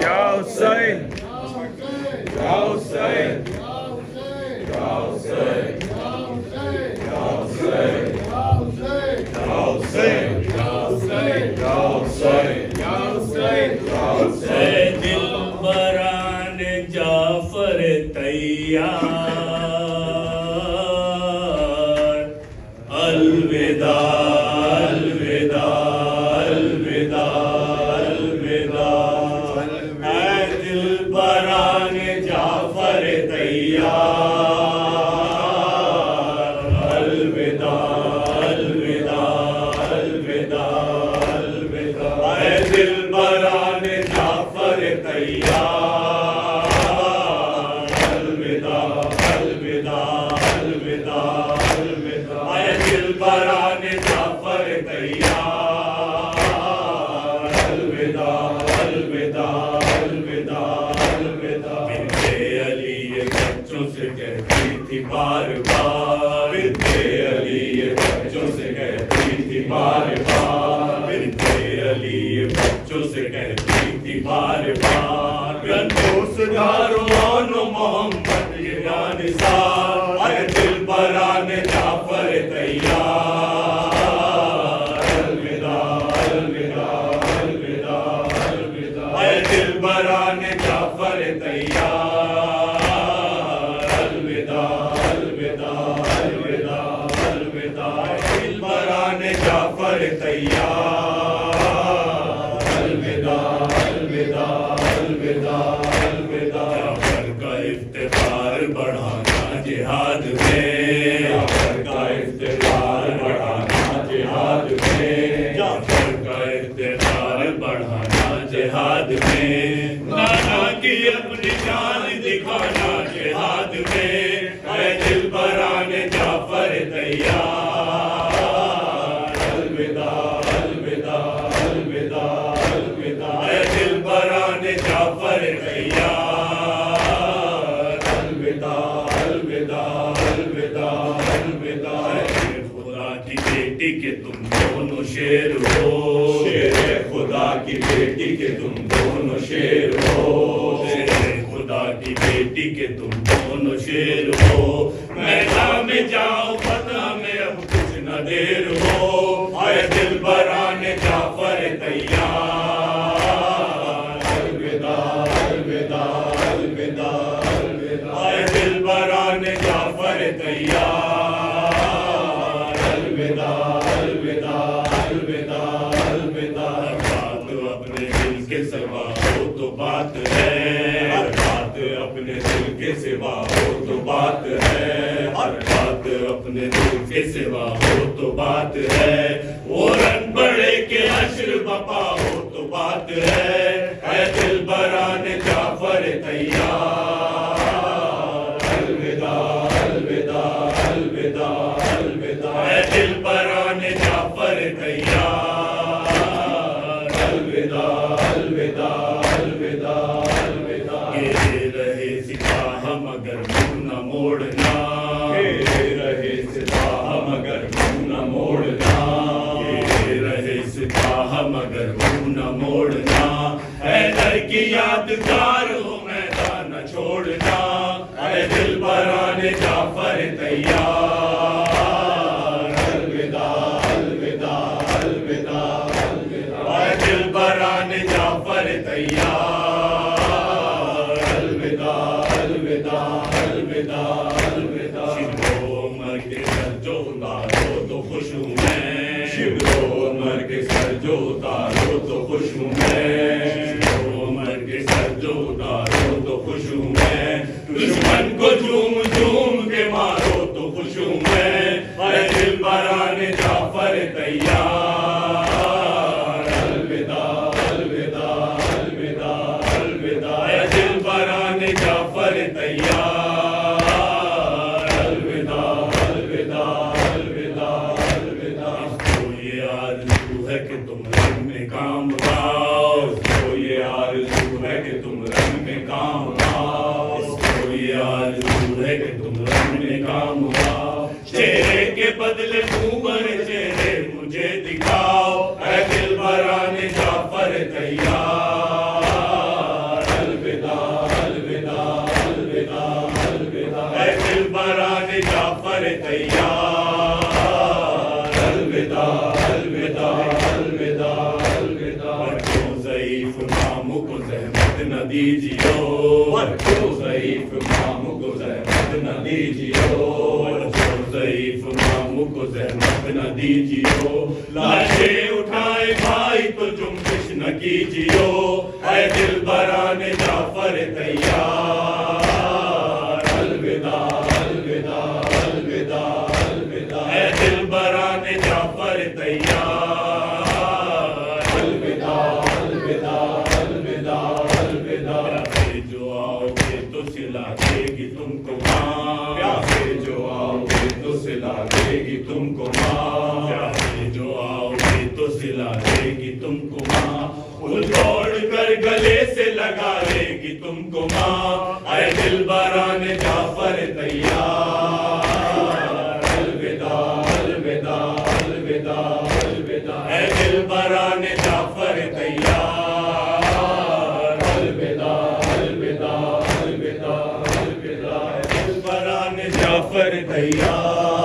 Ya Hussein, Ya Hussein, Ya Hussein, Ya Hussein, Ya Hussein, Ya Hussein, Ya Hussein, Ya Hussein, Ya Hussein, Ya Hussein. दिलबरान Jafar तैयार अलविदा अलविदा अलविदा अलविदा ऐ दिलबरान जाफर तैयार अलविदा अलविदा अलविदा अलविदा ऐ दिलबरान जाफर तैयार अलविदा अलविदा अलविदा अलविदा ऐ दिलबरान जाफर तैयार अलविदा अलविदा अलविदा अलविदा बिन्ते अली ये बच्चों से कहती थी बार बार बिन्ते अली ये बच्चों से कहती थी बार बार बिन्ते अली ये बच्चों से कहती थी बार बार गंदोसदारो आनो मोहम्मद ये निसार अरे दिलबरान जाफर तैयार अलविदा अलविदा अलविदा अलविदा अरे दिलबरान जाफर तैयार अलविदा अलविदा अलविदा अलविदा दिलबरान जाफर तैयार अलविदा अलविदा अलविदा अलविदा जाफर का इफ्तिखार बढ़ाना जिहाद में जाफर का इफ्तिखार बढ़ाना जिहाद में जाफर का इफ्तिखार बढ़ाना जिहाद में नाना की अपनी जान दिखाना जिहाद में ऐ दिलबरान जाफर तैयार अलविदा अलविदा अलविदा अलविदा ऐ दिलबरान जाफर तैयार अलविदा अलविदा अलविदा अलविदा शेर खुदा की बेटी के तुम दोनों शेर हो शेर खुदा की बेटी के तुम दोनों शेर हो शेर खुदा की बेटी के तुम दोनों शेर हो मैदान में जाओ पता में अब कुछ न देर हो आए दिलबरान जाफर तैयार अलविदा अलविदा अलविदा अलविदा आए दिलबरान जाफर तैयार अलविदा अलविदा अलविदा अलविदा बात अपने दिल के सिवा हो तो बात है हर बात अपने दिल के सिवा हो तो बात है हर बात अपने दिल के सिवा हो तो बात है वो रंग बड़े के अश्र बपा हो तो बात है ऐ दिलबरान जाफर तैयार अलविदा अलविदा अलविदा अलविदा ऐ दिलबरान जाफर तैयार अलविदा अलविदा अलविदा अलविदा गिरे रहे सिपाह मगर मुंह न मोड़ना गिरे रहे सिपाह मगर मुंह न मोड़ना गिरे रहे सिपाह मगर मुंह न मोड़ना हैदर की यादगार हो मैदान न छोड़ना ऐ दिलबरान जाफर तैयार अलविदा अलविदा अलविदा अलविदा ऐ दिलबरान जाफर तैयार अलविदा अलविदा अलविदा अलविदा शिवो मर के सर जो उतारो तो खुश हूँ मैं शिवो मर के सर जो उतारो तो खुश हूँ मैं शिवो मर के सर जो उतारो तो खुश हूँ मैं दुश्मन को झूम झूम के मारो तो खुश हूँ मैं ऐ दिलबरान जाफर तैयार अलविदा अलविदा अलविदा अलविदा ऐ दिलबरान जाफर तैयार अलविदा अलविदा अलविदा अलविदा इसको ये आरज़ू है कि तुम रंग में काम आओ इसको ये आरज़ू है कि तुम रंग में काम आओ इसको ये आरज़ू है कि तुम रंग में काम आओ चेहरे के बदले मुंह बने चेहरे मुझे दिखाओ ऐ दिलबरान जाफर तैयार زحمت نہ دیجیو جو ضعیف ماموں کو زحمت نہ دیجیو جو ضعیف ماموں کو زحمت نہ دیجیو لاشیں اٹھائے بھائی تو جنبش نہ کیجیو اے دل بران جعفر تیار الوداع الوداع الوداع الوداع اے دل بران جعفر تیار الوداع الوداع الوداع الوداع پیاسے جو آؤ گے تو سلا دے گی تم کو ماں پیاسے جو آؤ گے تو سلا دے گی تم کو ماں پیاسے جو آؤ گے تو سلا دے گی تم کو ماں پھول توڑ کر گلے سے لگا لے گی تم کو ماں اے دل بران جعفر تیار الوداع الوداع الوداع الوداع اے دل بران جعفر تیار الوداع الوداع الوداع الوداع اے دل بران جعفر تیار